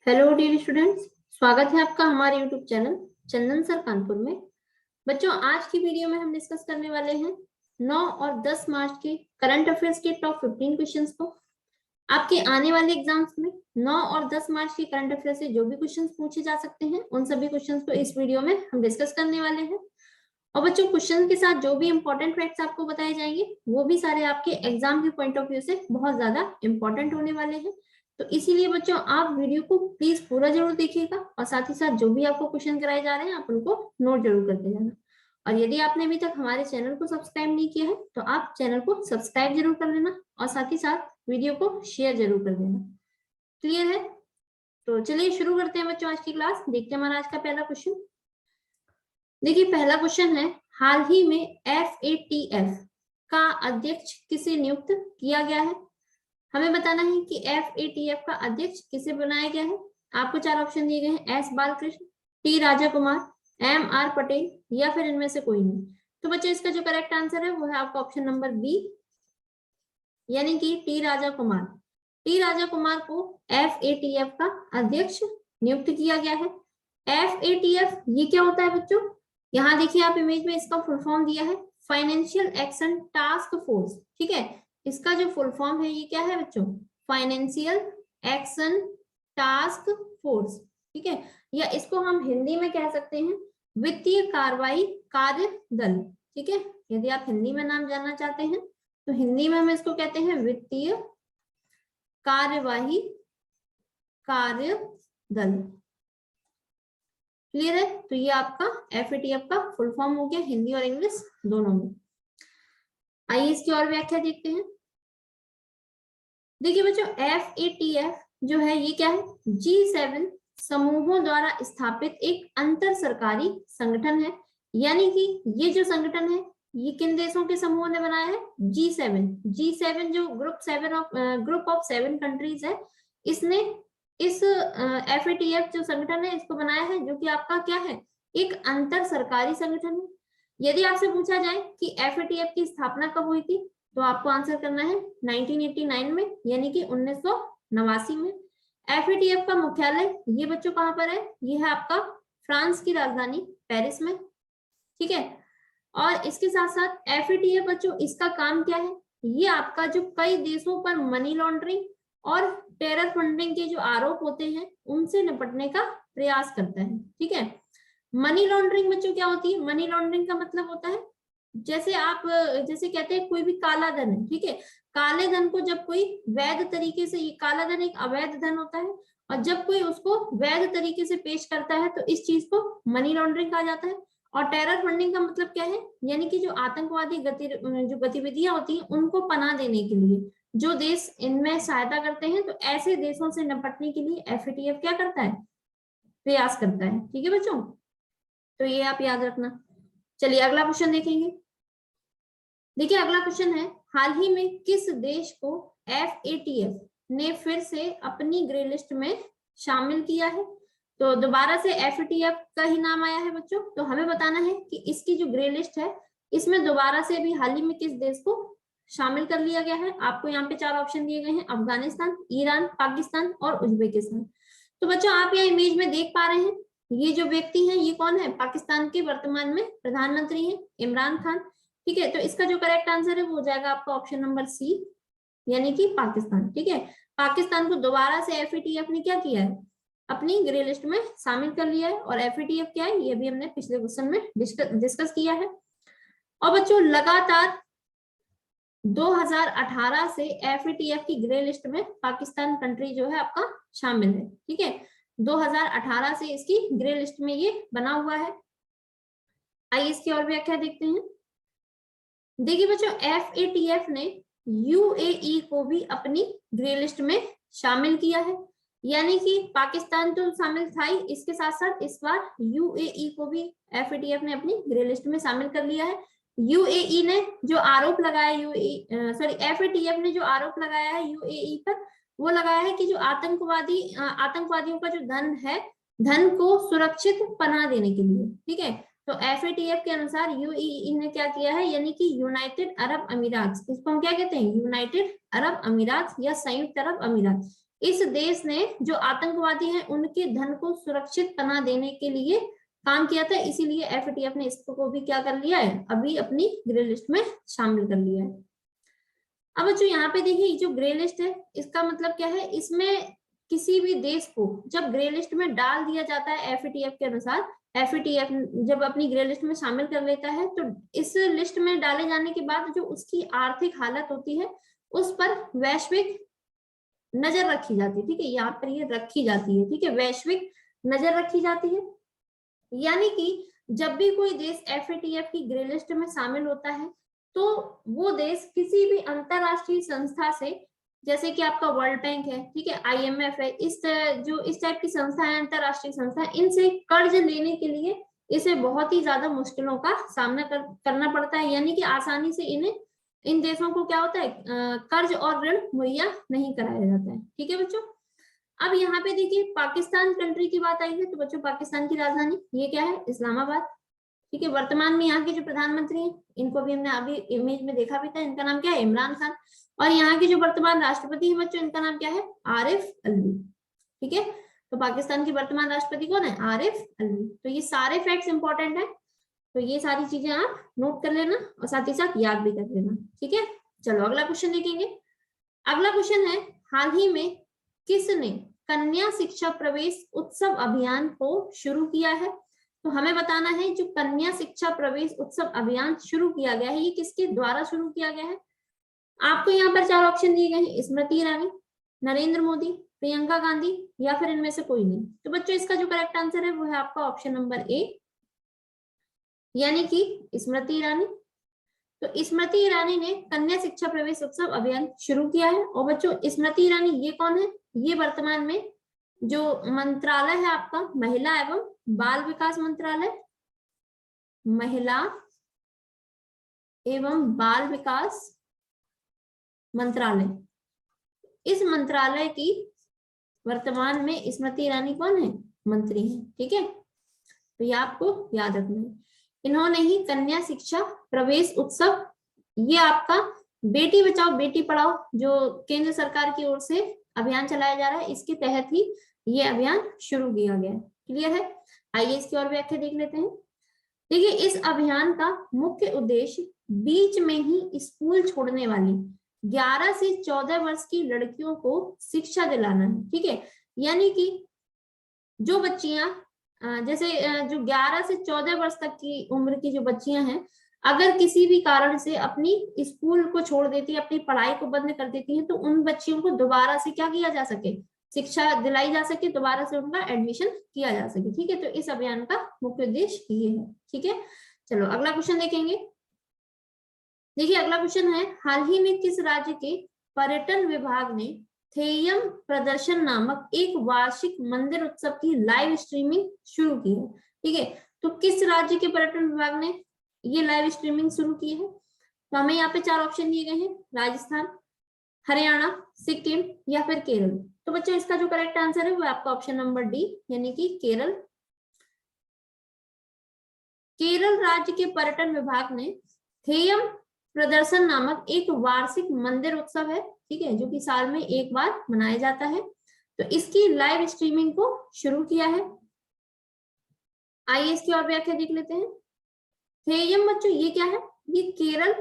Hello dear students, स्वागत है आपका हमारे यूट्यूब चैनल चंदन सर कानपुर में। बच्चों, आज की वीडियो में हम डिस्कस करने वाले हैं 9 और 10 मार्च के करंट अफेयर्स के टॉप 15 क्वेश्चंस को। आपके आने वाले एग्जाम्स में 9 और 10 मार्च के करंट अफेयर से जो भी क्वेश्चंस पूछे जा सकते हैं उन सभी क्वेश्चंस को इस वीडियो में हम डिस्कस करने वाले हैं। और बच्चों, क्वेश्चन के साथ जो भी इंपॉर्टेंट फैक्ट्स आपको बताए जाएंगे वो भी सारे आपके एग्जाम के पॉइंट ऑफ व्यू से बहुत ज्यादा इंपॉर्टेंट होने वाले हैं। तो इसीलिए बच्चों, आप वीडियो को प्लीज पूरा जरूर देखिएगा और साथ ही साथ जो भी आपको क्वेश्चन कराए जा रहे हैं आप उनको नोट जरूर करते जाना। और यदि आपने अभी तक हमारे चैनल को सब्सक्राइब नहीं किया है तो आप चैनल को सब्सक्राइब जरूर कर लेना और साथ ही साथ वीडियो को शेयर जरूर कर देना। क्लियर है? तो चलिए शुरू करते हैं बच्चों आज की क्लास। देखते हैं हमारा आज का पहला क्वेश्चन। देखिए, पहला क्वेश्चन है, हाल ही में FATF का अध्यक्ष किसे नियुक्त किया गया है? हमें बताना है कि FATF का अध्यक्ष किसे बनाया गया है। आपको चार ऑप्शन दिए गए हैं, S Balkrishna, T Raja Kumar, MR Patel या फिर इनमें से कोई नहीं। तो बच्चों, इसका जो करेक्ट आंसर है वो है आपका ऑप्शन नंबर बी, यानी कि टी राजा कुमार। टी राजा कुमार को FATF का अध्यक्ष नियुक्त किया गया है। FATF ये क्या होता है बच्चों? यहाँ देखिए आप इमेज में इसका फुल फॉर्म दिया है, फाइनेंशियल एक्शन टास्क फोर्स। ठीक है, इसका जो फुल फॉर्म है ये क्या है बच्चों? Financial action task force. ठीक है, या इसको हम हिंदी में कह सकते हैं वित्तीय कार्रवाई कार्य दल। ठीक है, यदि आप हिंदी में नाम जानना चाहते हैं तो हिंदी में हम इसको कहते हैं वित्तीय कार्यवाही कार्य दल। क्लियर है? तो ये आपका FATF का फुल फॉर्म हो गया हिंदी और इंग्लिश दोनों में। आइए इसकी और व्याख्या देखते हैं। देखिए बच्चों, FATF जो है ये क्या है? G7 समूहों द्वारा स्थापित एक अंतर सरकारी संगठन है। यानी कि ये जो संगठन है ये किन देशों के समूह ने बनाया है? G7 जो ग्रुप ऑफ 7 कंट्रीज है, इसने इस FATF जो संगठन है इसको बनाया है, जो कि आपका क्या है? एक अंतर सरकारी संगठन है। यदि आपसे पूछा जाए कि FATF की स्थापना कब हुई थी तो आपको आंसर करना है 1989 में, यानी कि 1989 में। FATF का मुख्यालय ये बच्चों कहाँ पर है? ये है आपका फ्रांस की राजधानी पेरिस में। ठीक है, और इसके साथ साथ FATF बच्चों इसका काम क्या है? ये आपका जो कई देशों पर मनी लॉन्ड्रिंग और टेरर फंडिंग के जो आरोप होते हैं उनसे निपटने का प्रयास करता है। ठीक है, मनी लॉन्ड्रिंग बच्चों क्या होती है? मनी लॉन्ड्रिंग का मतलब होता है जैसे कहते हैं कोई भी काला धन है। ठीक है, काले धन को जब कोई वैध तरीके से, ये काला धन एक अवैध धन होता है, और जब कोई उसको वैध तरीके से पेश करता है तो इस चीज को मनी लॉन्ड्रिंग कहा जाता है। और टेरर फंडिंग का मतलब क्या है? यानी कि जो आतंकवादी जो गतिविधियां होती हैं उनको पनाह देने के लिए जो देश इनमें सहायता करते हैं, तो ऐसे देशों से निपटने के लिए FATF क्या करता है? प्रयास करता है। ठीक है बच्चों, तो ये आप याद रखना। चलिए अगला क्वेश्चन देखेंगे। देखिए अगला क्वेश्चन है, हाल ही में किस देश को FATF ने फिर से अपनी ग्रे लिस्ट में शामिल किया है? तो दोबारा से FATF का ही नाम आया है बच्चों, तो हमें बताना है कि इसकी जो ग्रे लिस्ट है इसमें दोबारा से अभी हाल ही में किस देश को शामिल कर लिया गया है। आपको यहाँ पे चार ऑप्शन दिए गए हैं, अफगानिस्तान, ईरान, पाकिस्तान और उज्बेकिस्तान। तो बच्चों आप यहाँ इमेज में देख पा रहे हैं ये जो व्यक्ति है ये कौन है? पाकिस्तान के वर्तमान में प्रधानमंत्री है इमरान खान। ठीक है, तो इसका जो करेक्ट आंसर है वो हो जाएगा आपका ऑप्शन नंबर सी, यानी कि पाकिस्तान। ठीक है, पाकिस्तान को दोबारा से FATF ने क्या किया है? अपनी ग्रे लिस्ट में शामिल कर लिया है। और FATF क्या है ये भी हमने पिछले क्वेश्चन में डिस्कस किया है। और बच्चों लगातार 2018 से FATF की ग्रे लिस्ट में पाकिस्तान कंट्री जो है आपका शामिल है। ठीक है, 2018 से इसकी ग्रे लिस्ट में ये बना हुआ है। आइए इसकी और व्याख्या देखते हैं। देखिए बच्चों, FATF ने UAE को भी अपनी ग्रे लिस्ट में शामिल किया है। यानी कि पाकिस्तान तो शामिल था ही, इसके साथ साथ इस बार UAE को भी FATF ने अपनी ग्रे लिस्ट में शामिल कर लिया है। UAE ने जो आरोप लगाया FATF ने जो आरोप लगाया है UAE पर, वो लगाया है कि जो आतंकवादियों का जो धन है, धन को सुरक्षित पनाह देने के लिए। ठीक है, तो FATF के अनुसार UAE ने क्या किया है, यानी कि यूनाइटेड अरब अमीरात, इसको हम क्या कहते हैं? यूनाइटेड अरब अमीरात या संयुक्त अरब अमीरात, इस देश ने जो आतंकवादी हैं उनके धन को सुरक्षित पनाह देने के लिए काम किया था, इसीलिए एफएटीएफ ने इसको भी क्या कर लिया है, अभी अपनी ग्रे लिस्ट में शामिल कर लिया है। अब जो यहाँ पे देखिए जो ग्रे लिस्ट है इसका मतलब क्या है, इसमें किसी भी देश को जब ग्रे लिस्ट में डाल दिया जाता है एफएटीएफ के अनुसार, एफएटीएफ जब अपनी ग्रे लिस्ट में शामिल कर लेता है तो इस लिस्ट में डाले जाने के बाद जो उसकी आर्थिक हालत होती है उस पर वैश्विक नजर रखी जाती है। ठीक है, यहाँ पर ये रखी जाती है। ठीक है, वैश्विक नजर रखी जाती है, यानी कि जब भी कोई देश एफएटीएफ की ग्रे लिस्ट में शामिल होता है तो वो देश किसी भी अंतरराष्ट्रीय संस्था से, जैसे कि आपका वर्ल्ड बैंक है, ठीक है, आईएमएफ है, इस टाइप की संस्था है, अंतरराष्ट्रीय संस्था, इनसे कर्ज लेने के लिए इसे बहुत ही ज्यादा मुश्किलों का सामना करना पड़ता है, यानी कि आसानी से इन देशों को क्या होता है, कर्ज और ऋण मुहैया नहीं कराया जाता है। ठीक है बच्चों, अब यहाँ पे देखिए पाकिस्तान कंट्री की बात आई है, तो बच्चों पाकिस्तान की राजधानी ये क्या है, इस्लामाबाद। ठीक है, वर्तमान में यहाँ के जो प्रधानमंत्री हैं इनको भी हमने अभी इमेज में देखा भी था, इनका नाम क्या है, इमरान खान। और यहाँ के जो वर्तमान राष्ट्रपति है बच्चों, इनका नाम क्या है, आरिफ अलवी। ठीक है, तो पाकिस्तान के वर्तमान राष्ट्रपति कौन है, आरिफ अलवी। तो ये सारे फैक्ट्स इंपॉर्टेंट है, तो ये सारी चीजें आप नोट कर लेना और साथ ही साथ याद भी कर लेना। ठीक है, चलो अगला क्वेश्चन देखेंगे। अगला क्वेश्चन है, हाल ही में किसने कन्या शिक्षा प्रवेश उत्सव अभियान को शुरू किया है? तो हमें बताना है जो कन्या शिक्षा प्रवेश उत्सव अभियान शुरू किया गया है ये किसके द्वारा शुरू किया गया है। आपको यहाँ पर 4 ऑप्शन दिए गए हैं, स्मृति ईरानी, नरेंद्र मोदी, प्रियंका गांधी या फिर इनमें से कोई नहीं। तो बच्चों इसका जो करेक्ट आंसर है वो है आपका ऑप्शन नंबर ए, यानी कि स्मृति ईरानी। तो स्मृति ईरानी ने कन्या शिक्षा प्रवेश उत्सव अभियान शुरू किया है। और बच्चों स्मृति ईरानी ये कौन है, ये वर्तमान में जो मंत्रालय है आपका महिला एवं बाल विकास मंत्रालय, महिला एवं बाल विकास मंत्रालय, इस मंत्रालय की वर्तमान में स्मृति ईरानी कौन है, मंत्री है। ठीक है, तो ये आपको याद रखना है। इन्होंने ही कन्या शिक्षा प्रवेश उत्सव, ये आपका बेटी बचाओ बेटी पढ़ाओ जो केंद्र सरकार की ओर से अभियान चलाया जा रहा है, इसके तहत ही ये अभियान शुरू किया गया है। क्लियर है, आइए इसकी और व्याख्या देख लेते हैं। देखिए इस अभियान का मुख्य उद्देश्य बीच में ही स्कूल छोड़ने वाली 11 से 14 वर्ष की लड़कियों को शिक्षा दिलाना है। ठीक है, यानी कि जो बच्चियां जैसे जो 11 से 14 वर्ष तक की उम्र की जो बच्चियां हैं, अगर किसी भी कारण से अपनी स्कूल को छोड़ देती है, अपनी पढ़ाई को बंद कर देती हैं, तो उन बच्चियों को दोबारा से क्या किया जा सके, शिक्षा दिलाई जा सके, दोबारा से उनका एडमिशन किया जा सके। ठीक है, तो इस अभियान का मुख्य उद्देश्य ये है। ठीक है, चलो अगला क्वेश्चन देखेंगे। देखिए अगला क्वेश्चन है, हाल ही में किस राज्य के पर्यटन विभाग ने थेयम प्रदर्शन नामक एक वार्षिक मंदिर उत्सव की लाइव स्ट्रीमिंग शुरू की है? ठीक है, तो किस राज्य के पर्यटन विभाग ने ये लाइव स्ट्रीमिंग शुरू की है? तो हमें यहाँ पे 4 ऑप्शन दिए गए हैं, राजस्थान, हरियाणा, सिक्किम या फिर केरल। तो बच्चों इसका जो करेक्ट आंसर है वो आपका ऑप्शन नंबर डी, यानी कि केरल। केरल राज्य के पर्यटन विभाग ने थेयम प्रदर्शन नामक एक वार्षिक मंदिर उत्सव है, ठीक है, जो कि साल में एक बार मनाया जाता है, तो इसकी लाइव स्ट्रीमिंग को शुरू किया है। आइए इसकी और व्याख्या देख लेते हैं। थेयम बच्चों ये क्या है, ये केरल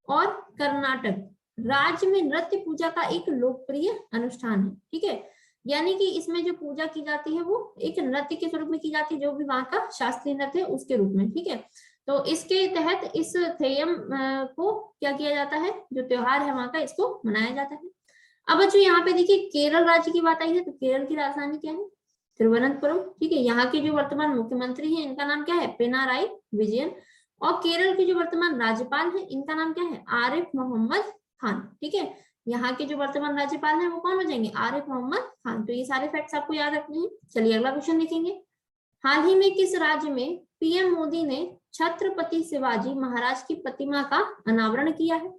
और कर्नाटक राज्य में नृत्य पूजा का एक लोकप्रिय अनुष्ठान है। ठीक है, यानी कि इसमें जो पूजा की जाती है वो एक नृत्य के स्वरूप में की जाती है, जो भी वहां का शास्त्रीय नृत्य है उसके रूप में। ठीक है, तो इसके तहत इस थेयम को क्या किया जाता है, जो त्योहार है वहां का, इसको मनाया जाता है। अब बच्चों यहाँ पे देखिए केरल राज्य की बात आई है, तो केरल की राजधानी क्या है, तिरुवनंतपुरम। ठीक है, यहाँ के जो वर्तमान मुख्यमंत्री हैं इनका नाम क्या है, पिनाराई विजयन। और केरल के जो वर्तमान राज्यपाल हैं इनका नाम क्या है, आरिफ मोहम्मद खान। ठीक है, यहाँ के जो वर्तमान राज्यपाल हैं वो कौन हो जाएंगे, आरिफ मोहम्मद खान। तो ये सारे फैक्ट्स आपको याद रखने हैं। चलिए अगला क्वेश्चन देखेंगे। हाल ही में किस राज्य में पीएम मोदी ने छत्रपति शिवाजी महाराज की प्रतिमा का अनावरण किया है?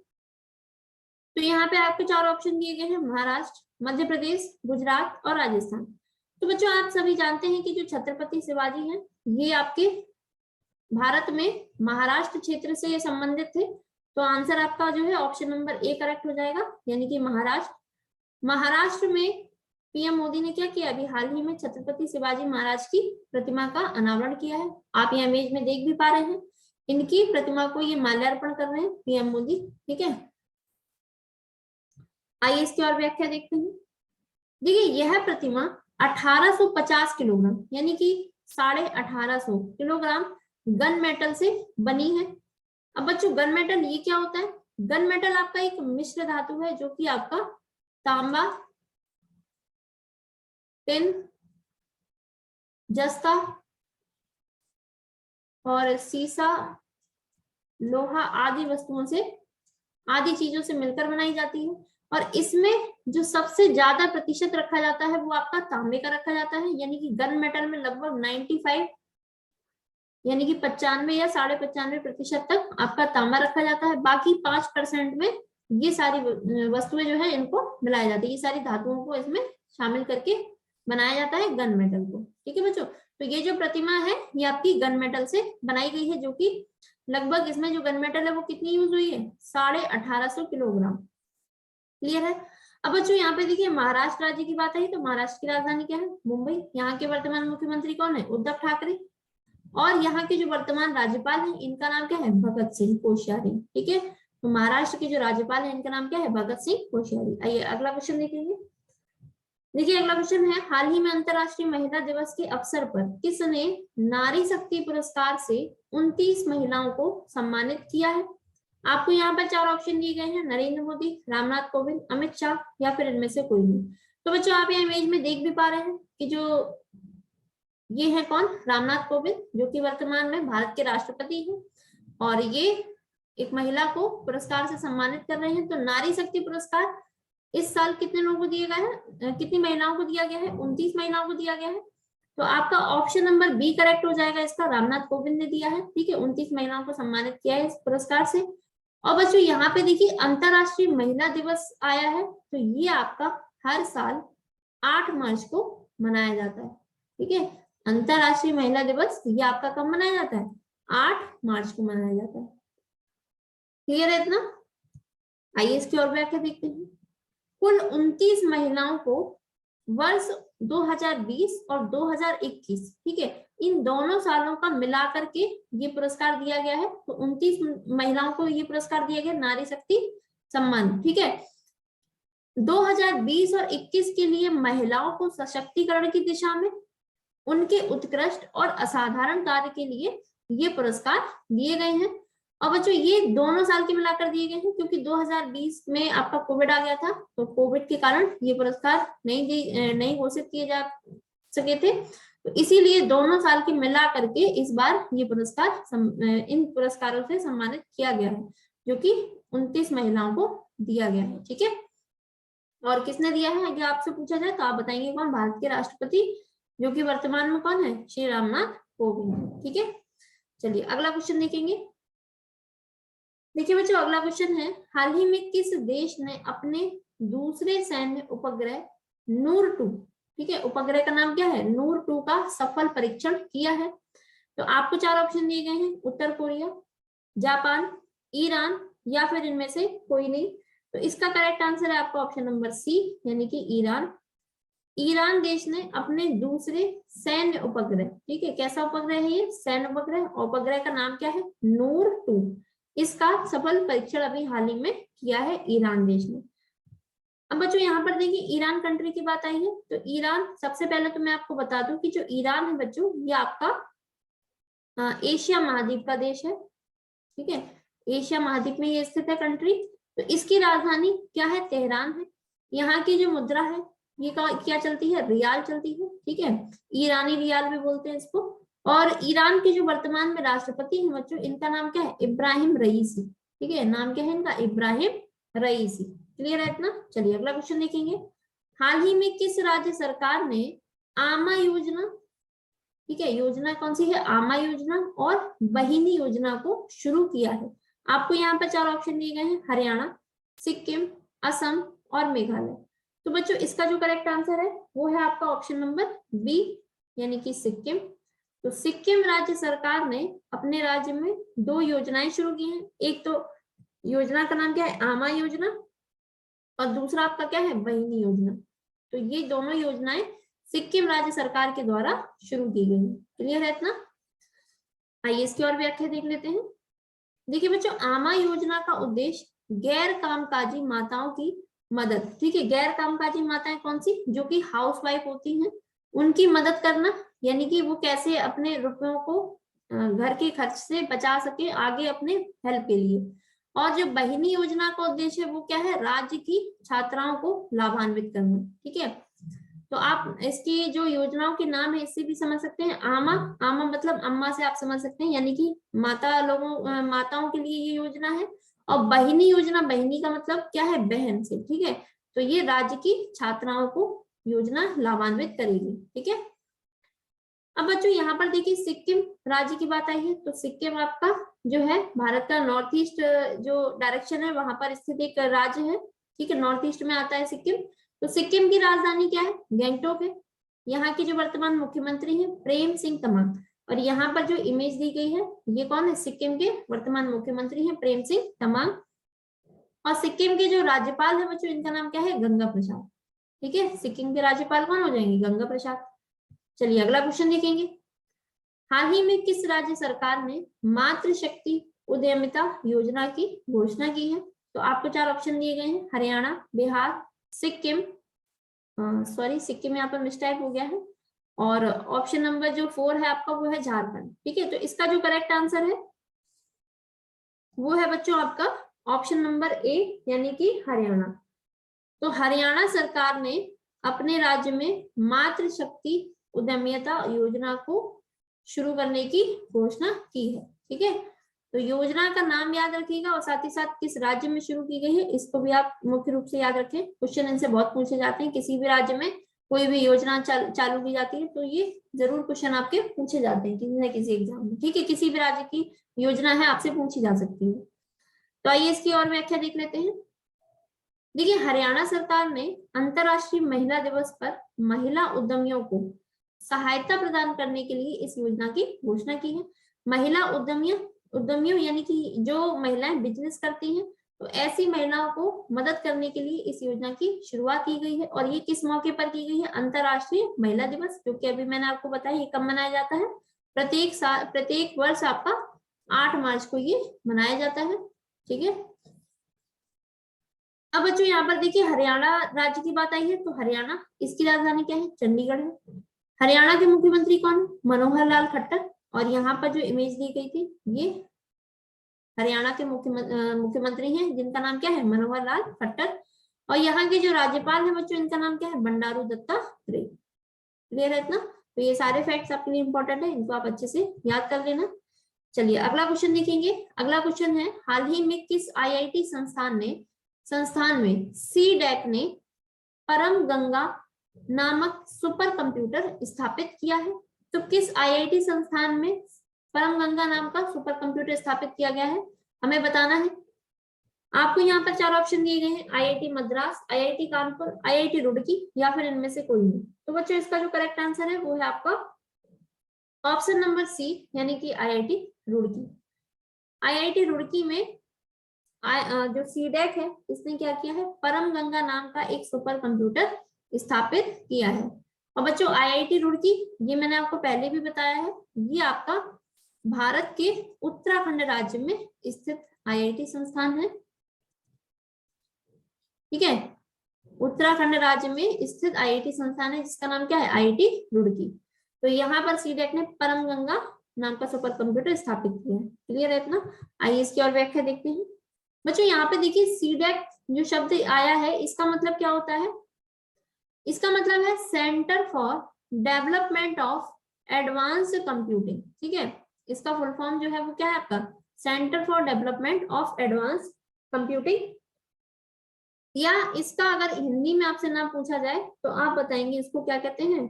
तो यहाँ पे आपको 4 ऑप्शन दिए गए हैं, महाराष्ट्र, मध्य प्रदेश, गुजरात और राजस्थान। तो बच्चों आप सभी जानते हैं कि जो छत्रपति शिवाजी हैं ये आपके भारत में महाराष्ट्र क्षेत्र से संबंधित थे, तो आंसर आपका जो है ऑप्शन नंबर ए करेक्ट हो जाएगा, यानी कि महाराष्ट्र। महाराष्ट्र में पीएम मोदी ने क्या किया, अभी हाल ही में छत्रपति शिवाजी महाराज की प्रतिमा का अनावरण किया है। आप यहाँ इमेज में देख भी पा रहे हैं, इनकी प्रतिमा को ये माल्यार्पण कर रहे हैं पीएम मोदी। ठीक है, आइए इसकी और व्याख्या देखते हैं। देखिए यह प्रतिमा 1850 किलोग्राम यानी कि 1850 किलोग्राम गन मेटल से बनी है। अब बच्चों गन मेटल ये क्या होता है, गन मेटल आपका एक मिश्र धातु है जो कि आपका तांबा, टिन, जस्ता और सीसा, लोहा आदि वस्तुओं से, आदि चीजों से मिलकर बनाई जाती है। और इसमें जो सबसे ज्यादा प्रतिशत रखा जाता है वो आपका तांबे का रखा जाता है, यानी कि गन मेटल में लगभग 95 यानी कि 95 या 95.5% तक आपका तांबा रखा जाता है। बाकी 5% में ये सारी वस्तुएं जो है इनको मिलाया जाती है, ये सारी धातुओं को इसमें शामिल करके बनाया जाता है गन मेटल को। ठीक है बच्चों, तो ये जो प्रतिमा है ये आपकी गन मेटल से बनाई गई है, जो कि लगभग इसमें जो गन मेटल है वो कितनी यूज हुई है, 1850 किलोग्राम। क्लियर है। अब बच्चों यहाँ पे देखिए महाराष्ट्र राज्य की बात आई तो महाराष्ट्र की राजधानी क्या है, मुंबई। यहाँ के वर्तमान मुख्यमंत्री कौन है, उद्धव ठाकरे। और यहाँ के जो वर्तमान राज्यपाल हैं इनका नाम क्या है, भगत सिंह कोश्यारी। ठीक है, तो महाराष्ट्र के जो राज्यपाल है इनका नाम क्या है, भगत सिंह कोश्यारी। आइए अगला क्वेश्चन देखेंगे। देखिए अगला क्वेश्चन है, हाल ही में अंतरराष्ट्रीय महिला दिवस के अवसर पर किसने नारी शक्ति पुरस्कार से 29 महिलाओं को सम्मानित किया है। आपको यहाँ पर 4 ऑप्शन दिए गए हैं, नरेंद्र मोदी, रामनाथ कोविंद, अमित शाह या फिर इनमें से कोई नहीं। तो बच्चों आप यहाँ इमेज में देख भी पा रहे हैं कि जो ये है कौन, रामनाथ कोविंद, जो कि वर्तमान में भारत के राष्ट्रपति हैं और ये एक महिला को पुरस्कार से सम्मानित कर रहे हैं। तो नारी शक्ति पुरस्कार इस साल कितने लोगों को दिया गया है, कितनी महिलाओं को दिया गया है, 29 महिलाओं को दिया गया है। तो आपका ऑप्शन नंबर बी करेक्ट हो जाएगा इसका, रामनाथ कोविंद ने दिया है। ठीक है, 29 महिलाओं को सम्मानित किया है इस पुरस्कार से। और बच्चों यहाँ पे देखिए अंतरराष्ट्रीय महिला दिवस आया है, तो ये आपका हर साल 8 मार्च को मनाया जाता है। ठीक है, अंतरराष्ट्रीय महिला दिवस ये आपका कब मनाया जाता है, 8 मार्च को मनाया जाता है। क्लियर है इतना। आइए इसकी और व्याख्या देखते हैं। कुल 29 महिलाओं को वर्ष 2020 और 2021, ठीक है, इन दोनों सालों का मिलाकर के ये पुरस्कार दिया गया है। तो 29 महिलाओं को ये पुरस्कार दिया गया नारी शक्ति सम्मान। ठीक है, 2020 और 21 के लिए महिलाओं को सशक्तिकरण की दिशा में उनके उत्कृष्ट और असाधारण कार्य के लिए ये पुरस्कार दिए गए हैं। और बच्चों ये दोनों साल के मिलाकर दिए गए हैं, क्योंकि 2020 में आपका कोविड आ गया था, तो कोविड के कारण ये पुरस्कार नहीं घोषित किए जा सके थे, तो इसीलिए दोनों साल के मिला करके इस बार ये पुरस्कार इन पुरस्कारों से सम्मानित किया गया है, जो कि 29 महिलाओं को दिया गया है। ठीक है, और किसने दिया है अगर आपसे पूछा जाए तो आप बताएंगे कौन, भारत के राष्ट्रपति, जो कि वर्तमान में कौन है, श्री रामनाथ कोविंद। ठीक है, चलिए अगला क्वेश्चन देखेंगे। देखिए बच्चों अगला क्वेश्चन है, हाल ही में किस देश ने अपने दूसरे सैन्य उपग्रह नूर 2, ठीक है, उपग्रह का नाम क्या है, नूर 2 का सफल परीक्षण किया है। तो आपको 4 ऑप्शन दिए गए हैं, उत्तर कोरिया, जापान, ईरान या फिर इनमें से कोई नहीं। तो इसका करेक्ट आंसर है आपका ऑप्शन नंबर सी, यानी कि ईरान। ईरान देश ने अपने दूसरे सैन्य उपग्रह, ठीक है, कैसा उपग्रह है ये, सैन्य उपग्रह, उपग्रह का नाम क्या है, नूर 2, इसका सफल परीक्षण अभी हाल ही में किया है ईरान देश ने। अब बच्चों यहाँ पर देखिए ईरान कंट्री की बात आई है, तो ईरान, सबसे पहले तो मैं आपको बता दूं कि जो ईरान है बच्चों ये आपका एशिया महाद्वीप का देश है। ठीक है, एशिया महाद्वीप में ये स्थित है कंट्री। तो इसकी राजधानी क्या है, तेहरान है। यहाँ की जो मुद्रा है ये क्या चलती है, रियाल चलती है। ठीक है, ईरानी रियाल भी बोलते हैं इसको। और ईरान के जो वर्तमान में राष्ट्रपति हैं बच्चों, इनका नाम क्या है, इब्राहिम रईसी। ठीक है, नाम क्या है इनका, इब्राहिम रईसी। क्लियर है इतना। चलिए अगला क्वेश्चन देखेंगे, हाल ही में किस राज्य सरकार ने आमा योजना, ठीक है, योजना कौन सी है, आमा योजना और बहिनी योजना को शुरू किया है। आपको यहाँ पर 4 ऑप्शन दिए गए हैं, हरियाणा, सिक्किम, असम और मेघालय। तो बच्चों इसका जो करेक्ट आंसर है वो है आपका ऑप्शन नंबर बी, यानी कि सिक्किम। तो सिक्किम राज्य सरकार ने अपने राज्य में 2 योजनाएं शुरू की हैं। एक तो योजना का नाम क्या है, आमा योजना, और दूसरा आपका क्या है, बहिनी योजना। तो ये दोनों योजनाएं सिक्किम राज्य सरकार के द्वारा शुरू की गई। क्लियर है इतना? आइए इसकी और व्याख्या देख लेते हैं। देखिए बच्चों, आमा योजना का उद्देश्य गैर कामकाजी माताओं की मदद, ठीक है, गैर कामकाजी माताएं कौन सी, जो कि हाउसवाइफ होती हैं, उनकी मदद करना, यानी कि वो कैसे अपने रुपयों को घर के खर्च से बचा सके आगे अपने हेल्प के लिए। और जो बहिनी योजना का उद्देश्य है वो क्या है, राज्य की छात्राओं को लाभान्वित करना। ठीक है, तो आप इसकी जो योजनाओं के नाम है इससे भी समझ सकते हैं। आमा, आमा मतलब अम्मा से आप समझ सकते हैं, यानी कि माताओं के लिए ये योजना है। और बहिनी योजना, बहिनी का मतलब क्या है, बहन से। ठीक है, तो ये राज्य की छात्राओं को योजना लाभान्वित करेगी। ठीक है, अब बच्चों यहाँ पर देखिए सिक्किम राज्य की बात आई है, तो सिक्किम आपका जो है भारत का नॉर्थ ईस्ट जो डायरेक्शन है वहां पर स्थित एक राज्य है। ठीक है, नॉर्थ ईस्ट में आता है सिक्किम। तो सिक्किम की राजधानी क्या है, गैंगटोक है। यहाँ के जो वर्तमान मुख्यमंत्री हैं प्रेम सिंह तमांग, और यहाँ पर जो इमेज दी गई है ये कौन है, सिक्किम के वर्तमान मुख्यमंत्री हैं प्रेम सिंह तमांग। और सिक्किम के जो राज्यपाल है बच्चों, इनका नाम क्या है, गंगा प्रसाद। ठीक है, सिक्किम के राज्यपाल कौन हो जाएंगे, गंगा प्रसाद। चलिए अगला क्वेश्चन देखेंगे। हाल ही में किस राज्य सरकार ने मातृशक्ति उद्यमिता योजना की घोषणा की है? तो आपको 4 ऑप्शन दिए गए हैं, हरियाणा, बिहार, सिक्किम, सॉरी सिक्किम यहाँ पर मिस्टेक हो गया है, और ऑप्शन नंबर जो 4 है आपका वो है झारखंड। ठीक है, तो इसका जो करेक्ट आंसर है वो है बच्चों आपका ऑप्शन नंबर ए, यानी कि हरियाणा। तो हरियाणा सरकार ने अपने राज्य में मातृशक्ति उद्यमिता योजना को शुरू करने की घोषणा की है। ठीक है, तो योजना का नाम याद रखिएगा और साथ ही साथ किस राज्य में शुरू की गई है इसको भी आप मुख्य रूप से याद रखें। क्वेश्चन इनसे बहुत पूछे जाते हैं, किसी भी राज्य में कोई भी योजना चालू की जाती है तो ये जरूर क्वेश्चन आपके पूछे जाते हैं किसी न किसी एग्जाम में। ठीक है, किसी भी राज्य की योजना है आपसे पूछी जा सकती है। तो आइए इसकी और व्याख्या देख लेते हैं। देखिए, हरियाणा सरकार ने अंतर्राष्ट्रीय महिला दिवस पर महिला उद्यमियों को सहायता प्रदान करने के लिए इस योजना की घोषणा की है। महिला उद्यमियों यानी कि जो महिलाएं बिजनेस करती हैं, तो ऐसी महिलाओं को मदद करने के लिए इस योजना की शुरुआत की गई है। और ये किस मौके पर की गई है, अंतर्राष्ट्रीय महिला दिवस, जो कि अभी मैंने आपको बताया ये कब मनाया जाता है, प्रत्येक वर्ष आपका 8 मार्च को ये मनाया जाता है। ठीक है, अब बच्चों यहाँ पर देखिए हरियाणा राज्य की बात आई है, तो हरियाणा, इसकी राजधानी क्या है, चंडीगढ़ है। हरियाणा के मुख्यमंत्री कौन है, मनोहर लाल खट्टर। और यहाँ पर जो इमेज दी गई थी ये हरियाणा के मुख्यमंत्री हैं जिनका नाम क्या है, मनोहर लाल खट्टर। और यहाँ के जो राज्यपाल हैं बच्चों, इनका नाम क्या है, बंडारू दत्तात्रेय। क्लियर है इतना? तो ये सारे फैक्ट्स आपके लिए इंपॉर्टेंट है, इनको आप अच्छे से याद कर लेना। चलिए अगला क्वेश्चन देखेंगे। अगला क्वेश्चन है, हाल ही में किस IIT संस्थान में CDAC ने परम गंगा नामक सुपर कंप्यूटर स्थापित किया है? तो किस IIT संस्थान में परम गंगा नाम का सुपर कंप्यूटर स्थापित किया गया है, हमें बताना है। आपको यहाँ पर 4 ऑप्शन दिए गए हैं, IIT Madras, IIT Kanpur, IIT Roorkee या फिर इनमें से कोई नहीं। तो बच्चों इसका जो करेक्ट आंसर है वो है आपका ऑप्शन नंबर सी, यानी कि IIT रुड़की। IIT रुड़की में जो CDAC है इसने क्या किया है, परम गंगा नाम का एक सुपर कंप्यूटर स्थापित किया है। और बच्चों IIT रुड़की, ये मैंने आपको पहले भी बताया है, ये आपका भारत के उत्तराखंड राज्य में स्थित IIT संस्थान है। ठीक है, उत्तराखंड राज्य में स्थित IIT संस्थान है जिसका नाम क्या है, IIT रुड़की। तो यहाँ पर CDAC ने परम गंगा नाम का सुपर कंप्यूटर स्थापित किया है। क्लियर है इतना? आइए इसकी और व्याख्या देखते हैं। बच्चों यहाँ पे देखिए CDAC जो शब्द आया है इसका मतलब क्या होता है, इसका मतलब है centre for development of advance computing. ठीक है, इसका फुल फॉर्म जो है वो क्या है आपका, centre for development of advance computing. या इसका अगर हिंदी में आपसे ना पूछा जाए तो आप बताएंगे इसको क्या कहते हैं,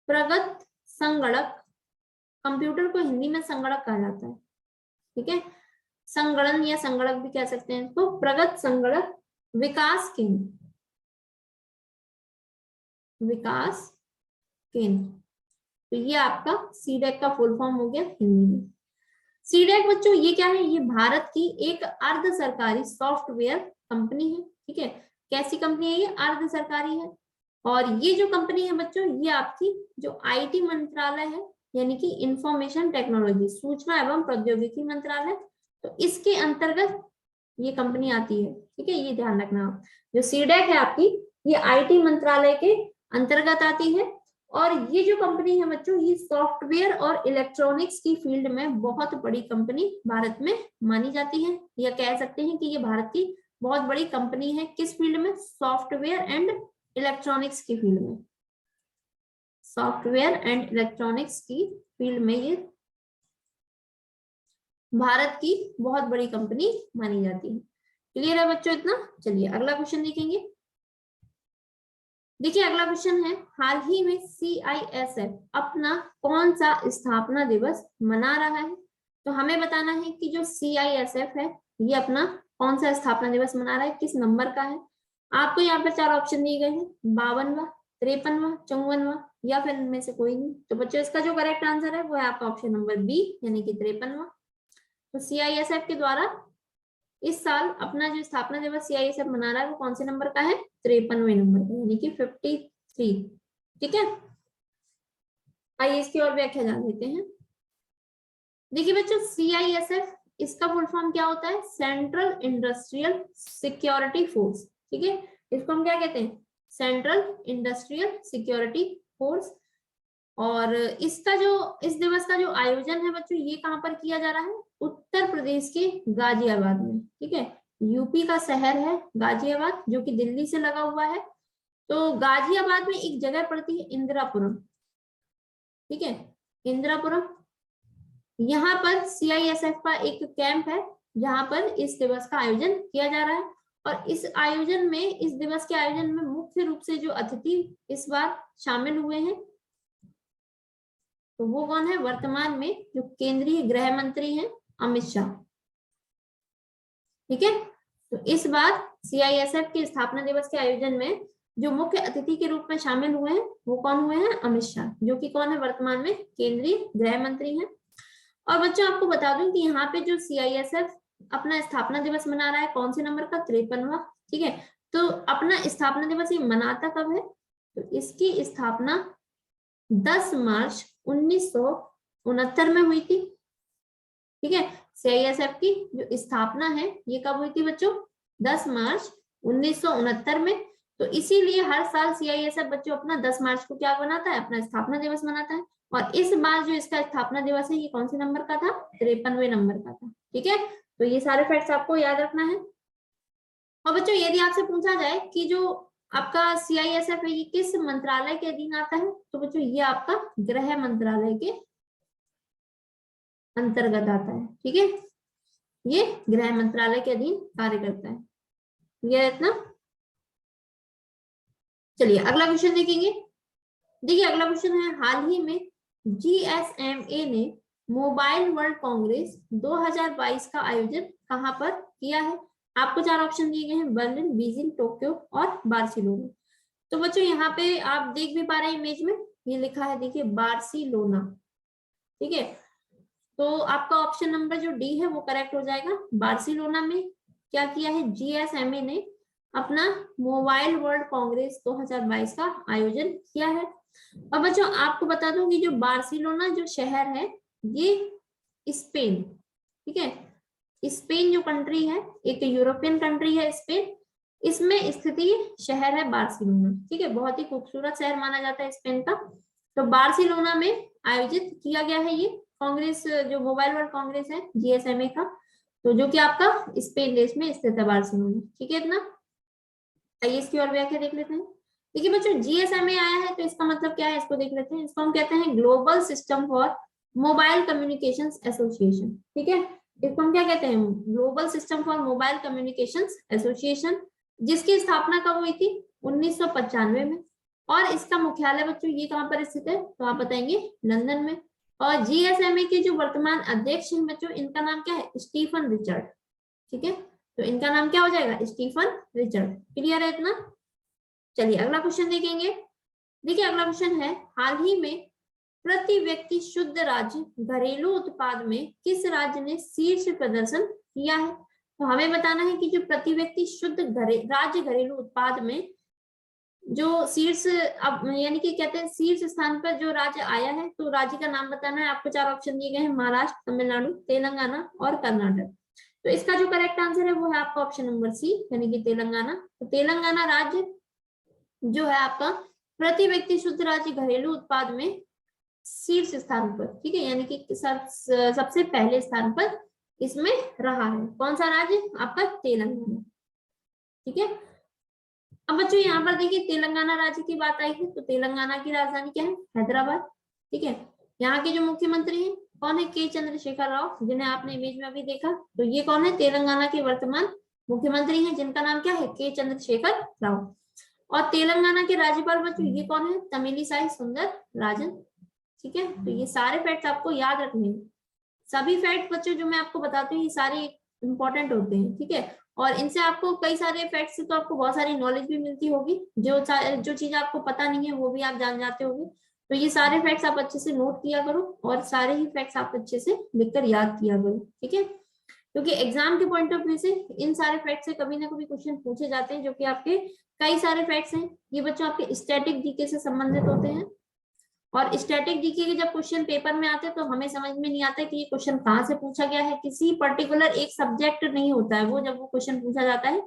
प्रगत संगणक। कंप्यूटर को हिंदी में संगणक कहा जाता है। ठीक है, संगणन या संगणक भी कह सकते हैं इसको, प्रगत संगणक विकास केंद्र, विकास केंद्र। तो ये आपका CDAC का फुल फॉर्म हो गया हिंदी में। CDAC बच्चों ये क्या है, ये भारत की एक अर्ध सरकारी सॉफ्टवेयर कंपनी है। ठीक है, कैसी कंपनी है ये? अर्ध सरकारी है। और ये जो कंपनी है बच्चों, ये आपकी जो आईटी मंत्रालय है, यानी कि इंफॉर्मेशन टेक्नोलॉजी, सूचना एवं प्रौद्योगिकी मंत्रालय, तो इसके अंतर्गत ये कंपनी आती है। ठीक है, ये ध्यान रखना। जो सीडेक है आपकी, ये आईटी मंत्रालय के अंतर्गत आती है। और ये जो कंपनी है बच्चों, ये सॉफ्टवेयर और इलेक्ट्रॉनिक्स की फील्ड में बहुत बड़ी कंपनी भारत में मानी जाती है, या कह सकते हैं कि ये भारत की बहुत बड़ी कंपनी है। किस फील्ड में? सॉफ्टवेयर एंड इलेक्ट्रॉनिक्स की फील्ड में। सॉफ्टवेयर एंड इलेक्ट्रॉनिक्स की फील्ड में ये भारत की बहुत बड़ी कंपनी मानी जाती है। क्लियर है बच्चों इतना? चलिए अगला क्वेश्चन देखेंगे। देखिए अगला क्वेश्चन है, हाल ही में CISF अपना कौन सा स्थापना दिवस मना रहा है? तो हमें बताना है कि जो CISF है ये अपना कौन सा स्थापना दिवस मना रहा है, किस नंबर का है। आपको यहाँ पर 4 ऑप्शन दिए गए हैं, 52वां, 53वां, 54वां, या फिर इनमें से कोई नहीं। तो बच्चों इसका जो करेक्ट आंसर है वो है आपका ऑप्शन नंबर बी, यानी कि 53वां। तो CISF के द्वारा इस साल अपना जो स्थापना दिवस CISF मना रहा है वो कौन से नंबर का है? 53वें नंबर का, यानी कि 53। ठीक है, आइए इसकी और व्याख्या जान लेते हैं। देखिए बच्चों, CISF इसका फुल फॉर्म क्या होता है? Central industrial security force. ठीक है, इसको हम क्या कहते हैं? Central industrial security force. और इसका जो इस दिवस का जो आयोजन है बच्चों, ये कहाँ पर किया जा रहा है? उत्तर प्रदेश के गाजियाबाद में। ठीक है, यूपी का शहर है गाजियाबाद, जो कि दिल्ली से लगा हुआ है। तो गाजियाबाद में एक जगह पड़ती है इंदिरापुरम। ठीक है, इंदिरापुरम, यहाँ पर CISF का एक कैंप है जहां पर इस दिवस का आयोजन किया जा रहा है। और इस आयोजन में, इस दिवस के आयोजन में मुख्य रूप से जो अतिथि इस बार शामिल हुए हैं, तो वो कौन है? वर्तमान में जो केंद्रीय गृह मंत्री हैं, अमित शाह। ठीक है, तो इस बार CISF के स्थापना दिवस के आयोजन में जो मुख्य अतिथि के रूप में शामिल हुए हैं वो कौन हुए हैं? अमित शाह, जो कि कौन है? वर्तमान में केंद्रीय गृह मंत्री हैं। और बच्चों आपको बता दूं कि यहाँ पे जो CISF अपना स्थापना दिवस मना रहा है, कौन से नंबर का? 53वां। ठीक है, तो अपना स्थापना दिवस ये मनाता कब है? तो इसकी स्थापना 10 मार्च 1969 में हुई थी। ठीक है, CISF की जो स्थापना है ये कब हुई थी बच्चों? 10 मार्च 1969 में। तो इसीलिए हर साल CISF बच्चों अपना 10 मार्च को क्या बनाता है? अपना स्थापना दिवस मनाता है। और इस बार जो इसका स्थापना दिवस है ये कौन से नंबर का था? 53वें नंबर का था। ठीक है, तो ये सारे फैक्ट्स आपको याद रखना है। और बच्चों यदि आपसे पूछा जाए कि जो आपका CISF है ये किस मंत्रालय के अधीन आता है, तो बच्चों ये आपका गृह मंत्रालय के अंतर्गत आता है। ठीक है, ये गृह मंत्रालय के अधीन कार्य करता है। ये इतना। चलिए अगला क्वेश्चन देखेंगे। देखिए अगला क्वेश्चन है, हाल ही में GSMA ने मोबाइल वर्ल्ड कांग्रेस 2022 का आयोजन कहां पर किया है? आपको 4 ऑप्शन दिए गए हैं, बर्लिन, बीजिंग, टोक्यो और बार्सिलोना। तो बच्चों यहाँ पे आप देख भी पा रहे हैं इमेज में, ये लिखा है, देखिए बार्सिलोना। ठीक है, तो आपका ऑप्शन नंबर जो डी है वो करेक्ट हो जाएगा। बार्सिलोना में क्या किया है? GSMA ने अपना मोबाइल वर्ल्ड कांग्रेस 2022 का आयोजन किया है। और बच्चों आपको बता दूं कि जो बार्सिलोना जो शहर है ये स्पेन, ठीक है, स्पेन जो कंट्री है, एक यूरोपियन कंट्री है स्पेन, इसमें स्थिति शहर है बार्सिलोना। ठीक है, बहुत ही खूबसूरत शहर माना जाता है स्पेन का। तो बार्सिलोना में आयोजित किया गया है ये कांग्रेस, जो मोबाइल वर्ल्ड कांग्रेस है GSMA का, तो जो कि आपका स्पेन देश में स्थित है बार्सिलोना। ठीक है इतना। आइए इसकी और व्याख्या देख लेते हैं। देखिए बच्चों GSMA आया है तो इसका मतलब क्या है, इसको देख लेते हैं। इसको हम कहते हैं global system for mobile communications association. ठीक है, इसको हम क्या कहते हैं? Global system for mobile communications association, जिसकी स्थापना कब हुई थी? 1995 में। और इसका मुख्यालय बच्चों ये कहाँ पर स्थित है? तो आप बताएंगे लंदन में। और GSMA के जो वर्तमान अध्यक्ष हैं बच्चों, इनका नाम क्या है? Stephen Richard. ठीक है, तो इनका नाम क्या हो जाएगा? Stephen Richard. क्लियर है इतना। चलिए अगला क्वेश्चन देखेंगे। देखिए अगला क्वेश्चन है, हाल ही में प्रति व्यक्ति शुद्ध राज्य घरेलू उत्पाद में किस राज्य ने शीर्ष प्रदर्शन किया है? तो हमें बताना है कि जो प्रति व्यक्ति शुद्ध राज्य घरेलू उत्पाद में जो शीर्ष, अब यानी कि कहते हैं शीर्ष स्थान पर जो राज्य आया है, तो राज्य का नाम बताना है। आपको 4 ऑप्शन दिए गए हैं, महाराष्ट्र, तमिलनाडु, तेलंगाना और कर्नाटक। तो इसका जो करेक्ट आंसर है वो है आपका ऑप्शन नंबर सी, यानी कि तेलंगाना। तो तेलंगाना राज्य जो है आपका प्रति व्यक्ति शुद्ध राज्य घरेलू उत्पाद में शीर्ष स्थान पर, ठीक है, यानी कि सबसे पहले स्थान पर इसमें रहा है। कौन सा राज्य? आपका तेलंगाना, ठीक है। अब बच्चों यहाँ पर देखिए तेलंगाना राज्य की बात आई है, तो तेलंगाना की राजधानी क्या है? हैदराबाद, ठीक है। यहाँ के जो मुख्यमंत्री हैं कौन है? के चंद्रशेखर राव, जिन्हें आपने इमेज में अभी देखा। तो ये कौन है? तेलंगाना के वर्तमान मुख्यमंत्री हैं, जिनका नाम क्या है? के चंद्रशेखर राव। और तेलंगाना के राज्यपाल बच्चों ये कौन है? तमिलिसाई सुंदर राजन, ठीक है। तो ये सारे फैक्ट्स आपको याद रखने हैं। सभी फैक्ट बच्चों जो मैं आपको बताती हूँ ये सारे इंपॉर्टेंट होते हैं, ठीक है। और इनसे आपको कई सारे फैक्ट्स से तो आपको बहुत सारी नॉलेज भी मिलती होगी, जो चीज आपको पता नहीं है वो भी आप जान जाते होंगे। तो ये सारे फैक्ट्स आप अच्छे से नोट किया करो और सारे ही फैक्ट्स आप अच्छे से लिखकर याद किया करो, ठीक है। क्योंकि एग्जाम के पॉइंट ऑफ व्यू से इन सारे फैक्ट से कभी ना कभी क्वेश्चन पूछे जाते हैं, जो कि आपके कई सारे फैक्ट्स हैं ये बच्चों आपके स्टैटिक जीके से संबंधित होते हैं। और स्टैटिक जीके के जब क्वेश्चन पेपर में आते हैं तो हमें समझ में नहीं आता है कि ये क्वेश्चन कहाँ से पूछा गया है। किसी पर्टिकुलर एक सब्जेक्ट नहीं होता है वो, जब वो क्वेश्चन पूछा जाता है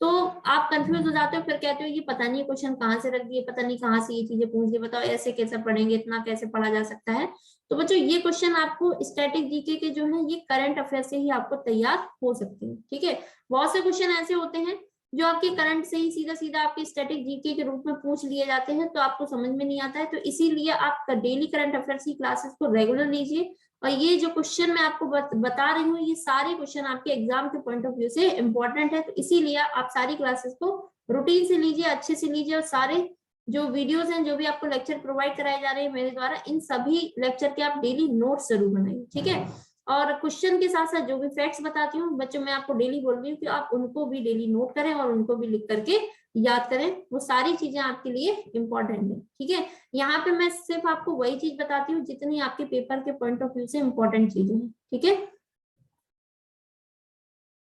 तो आप कंफ्यूज हो जाते हो, फिर कहते हो ये पता नहीं क्वेश्चन कहाँ से रख दिए, पता नहीं कहाँ से ये चीजें पूछ दी, बताओ ऐसे कैसे पढ़ेंगे, इतना कैसे पढ़ा जा सकता है। तो बच्चों ये क्वेश्चन आपको स्टैटिक जीके के जो है ये करंट अफेयर से ही आपको तैयार हो सकते हैं, ठीक है। बहुत से क्वेश्चन ऐसे होते हैं जो आपके करंट से ही सीधा सीधा आपके स्टैटिक जीके के रूप में पूछ लिए जाते हैं, तो आपको समझ में नहीं आता है। तो इसीलिए आप डेली करंट अफेयर्स की क्लासेस को रेगुलर लीजिए। और ये जो क्वेश्चन मैं आपको बता रही हूँ ये सारे क्वेश्चन आपके एग्जाम के पॉइंट ऑफ व्यू से इंपॉर्टेंट है, तो इसीलिए आप सारी क्लासेस को रूटीन से लीजिए, अच्छे से लीजिए। और सारे जो वीडियोस हैं, जो भी आपको लेक्चर प्रोवाइड कराए जा रहे हैं मेरे द्वारा, इन सभी लेक्चर के आप डेली नोट्स जरूर बनाइए, ठीक है। और क्वेश्चन के साथ साथ जो भी फैक्ट्स बताती हूँ बच्चों, मैं आपको डेली बोल रही हूँ कि आप उनको भी डेली नोट करें और उनको भी लिख करके याद करें। वो सारी चीजें आपके लिए इंपॉर्टेंट है, ठीक है। यहाँ पे मैं सिर्फ आपको वही चीज बताती हूँ जितनी आपके पेपर के पॉइंट ऑफ व्यू से इंपॉर्टेंट चीजें हैं, ठीक है।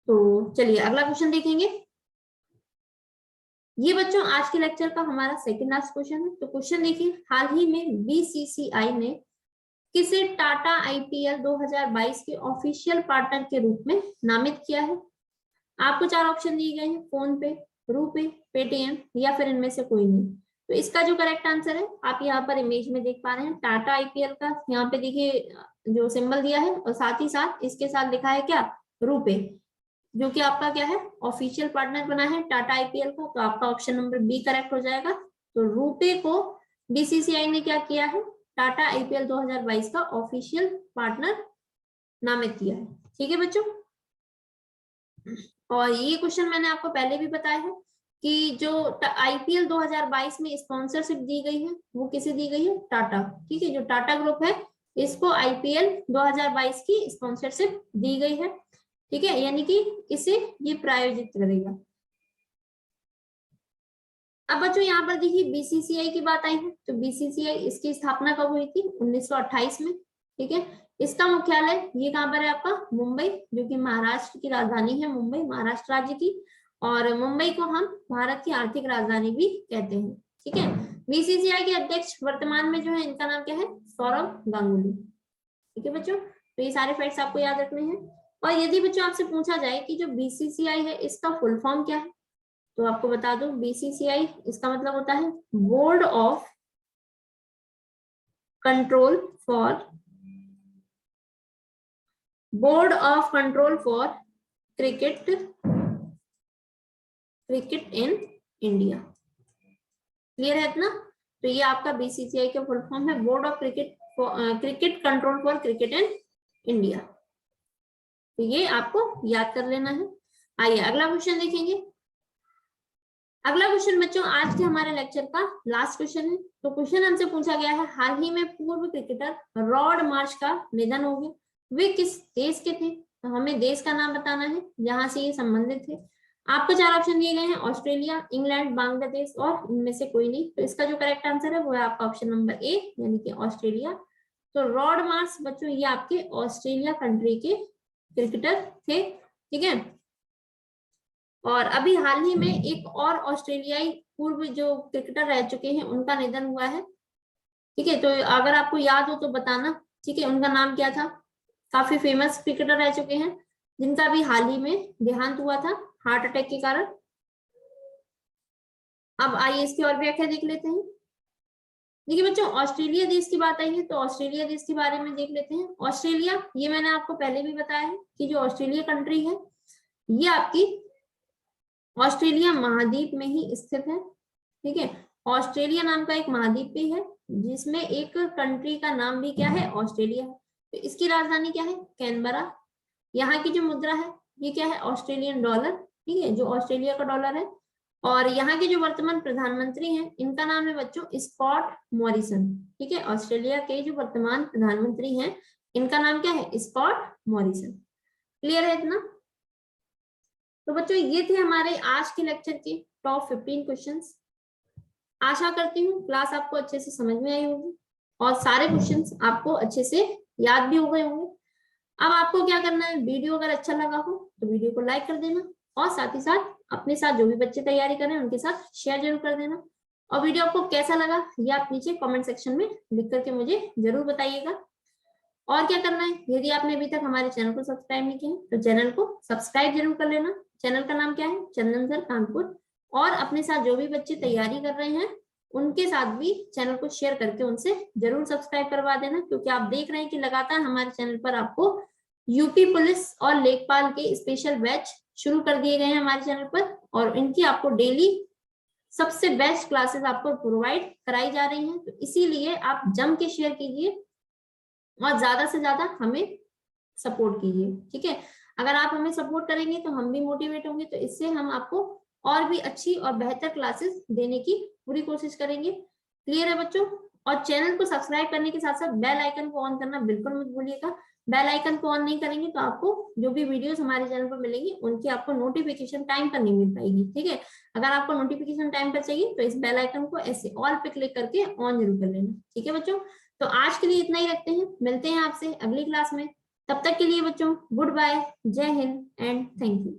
तो चलिए अगला क्वेश्चन देखेंगे। ये बच्चों आज के लेक्चर का हमारा सेकंड लास्ट क्वेश्चन है। तो क्वेश्चन देखिए, हाल ही में बीसीसीआई ने किसे टाटा आईपीएल 2022 के ऑफिशियल पार्टनर के रूप में नामित किया है? आपको 4 ऑप्शन दिए गए हैं, फोन पे, रूपे, पेटीएम या फिर इनमें से कोई नहीं। तो इसका जो करेक्ट आंसर है आप यहाँ पर इमेज में देख पा रहे हैं, टाटा आईपीएल का यहाँ पे देखिए जो सिंबल दिया है, और साथ ही साथ इसके साथ लिखा है क्या? रूपे, जो कि आपका क्या है? ऑफिशियल पार्टनर बना है टाटा आईपीएल का। तो आपका ऑप्शन नंबर बी करेक्ट हो जाएगा। तो रूपे को बीसीसीआई ने क्या किया है? टाटा आईपीएल 2022 का ऑफिशियल पार्टनर नामित किया है, ठीक है बच्चों। और ये क्वेश्चन मैंने आपको पहले भी बताया है कि जो आईपीएल 2022 में स्पॉन्सरशिप दी गई है वो किसे दी गई है? टाटा, ठीक है। जो टाटा ग्रुप है इसको आईपीएल 2022 की स्पॉन्सरशिप दी गई है, ठीक है, यानी कि इसे ये प्रायोजित करेगा। अब बच्चों यहाँ पर देखिए बीसीसीआई की बात आई है, तो बीसीसीआई इसकी स्थापना कब हुई थी? 1928 में, ठीक है। इसका मुख्यालय ये कहाँ पर है आपका? मुंबई, जो कि महाराष्ट्र की राजधानी है, मुंबई महाराष्ट्र राज्य की। और मुंबई को हम भारत की आर्थिक राजधानी भी कहते हैं, ठीक है। बीसीसीआई के अध्यक्ष वर्तमान में जो है इनका नाम क्या है? सौरव गांगुली, ठीक है बच्चों। तो ये सारे फैक्ट्स आपको याद रखने हैं। और यदि बच्चों आपसे पूछा जाए कि जो बीसीसीआई है इसका फुल फॉर्म क्या है, तो आपको बता दूं बीसीसीआई इसका मतलब होता है board of control for cricket in India. Clear है इतना? तो ये आपका बीसीसीआई का फुल फॉर्म है, board of cricket control for cricket in India. तो ये आपको याद कर लेना है। आइए अगला क्वेश्चन देखेंगे। अगला क्वेश्चन बच्चों आज के हमारे लेक्चर का लास्ट क्वेश्चन है। तो क्वेश्चन हमसे पूछा गया है, हाल ही में पूर्व क्रिकेटर रॉड मार्श का निधन हो गया, वे किस देश के थे? तो हमें देश का नाम बताना है जहां से ये संबंधित थे। आपको 4 ऑप्शन दिए गए हैं, ऑस्ट्रेलिया, इंग्लैंड, बांग्लादेश और इनमें से कोई नहीं। तो इसका जो करेक्ट आंसर है वो है आपका ऑप्शन नंबर ए, यानी कि ऑस्ट्रेलिया। तो रॉड मार्श बच्चों ये आपके ऑस्ट्रेलिया कंट्री के क्रिकेटर थे, ठीक है। और अभी हाल ही में एक और ऑस्ट्रेलियाई पूर्व जो क्रिकेटर रह चुके हैं उनका निधन हुआ है। ठीक है, तो अगर आपको याद हो तो बताना। ठीक है, उनका नाम क्या था? काफी फेमस क्रिकेटर रह चुके हैं जिनका भी हाल ही में देहांत हुआ था हार्ट अटैक के कारण। अब आइए इसकी और व्याख्या देख लेते हैं। देखिए बच्चों, ऑस्ट्रेलिया देश की बात आई है तो ऑस्ट्रेलिया देश के बारे में देख लेते हैं। ऑस्ट्रेलिया, ये मैंने आपको पहले भी बताया है कि जो ऑस्ट्रेलिया कंट्री है ये आपकी ऑस्ट्रेलिया महाद्वीप में ही स्थित है। ठीक है, ऑस्ट्रेलिया नाम का एक महाद्वीप भी है जिसमें एक कंट्री का नाम भी क्या है? ऑस्ट्रेलिया है। तो इसकी राजधानी क्या है? कैनबरा। यहाँ की जो मुद्रा है ये क्या है? Australian dollar. ठीक है, जो ऑस्ट्रेलिया का डॉलर है। और यहाँ के जो वर्तमान प्रधानमंत्री हैं इनका नाम है बच्चों स्कॉट मॉरिसन। ठीक है, ऑस्ट्रेलिया के जो वर्तमान प्रधानमंत्री हैं इनका नाम क्या है? Scott Morrison. क्लियर है इतना? तो बच्चों ये थे हमारे आज के लेक्चर के टॉप 15 क्वेश्चंस। आशा करती हूँ क्लास आपको अच्छे से समझ में आई होगी और सारे क्वेश्चंस आपको अच्छे से याद भी हो गए होंगे। अब आपको क्या करना है, वीडियो अगर अच्छा लगा हो तो वीडियो को लाइक कर देना और साथ ही साथ अपने साथ जो भी बच्चे तैयारी कर रहे हैं उनके साथ शेयर जरूर कर देना। और वीडियो आपको कैसा लगा ये आप नीचे कमेंट सेक्शन में लिख करके मुझे जरूर बताइएगा। और क्या करना है, यदि आपने अभी तक हमारे चैनल को सब्सक्राइब नहीं किया तो चैनल को सब्सक्राइब जरूर कर लेना। चैनल का नाम क्या है? चंदन सर कानपुर। और अपने साथ जो भी बच्चे तैयारी कर रहे हैं उनके साथ भी चैनल को शेयर करके उनसे जरूर सब्सक्राइब करवा देना, क्योंकि आप देख रहे हैं कि लगातार हमारे चैनल पर आपको यूपी पुलिस और लेखपाल के स्पेशल बैच शुरू कर दिए गए हैं हमारे चैनल पर, और इनकी आपको डेली सबसे बेस्ट क्लासेस आपको प्रोवाइड कराई जा रही हैं। तो इसीलिए आप जम के शेयर कीजिए और ज्यादा से ज्यादा हमें सपोर्ट कीजिए। ठीक है, अगर आप हमें सपोर्ट करेंगे तो हम भी मोटिवेट होंगे, तो इससे हम आपको और भी अच्छी और बेहतर क्लासेस देने की पूरी कोशिश करेंगे। क्लियर है बच्चों? और चैनल को सब्सक्राइब करने के साथ साथ बेल आइकन को ऑन करना बिल्कुल मत भूलिएगा। बेल आइकन को ऑन नहीं करेंगे तो आपको जो भी वीडियोस हमारे चैनल पर मिलेंगी उनकी आपको नोटिफिकेशन टाइम पर नहीं मिल पाएगी। ठीक है, अगर आपको नोटिफिकेशन टाइम पर चाहिए तो इस बेल आइकन को ऐसे ऑल पे क्लिक करके ऑन जरूर कर लेना। ठीक है बच्चों, तो आज के लिए इतना ही रखते हैं, मिलते हैं आपसे अगली क्लास में। तब तक के लिए बच्चों गुड बाय, जय हिंद एंड थैंक यू।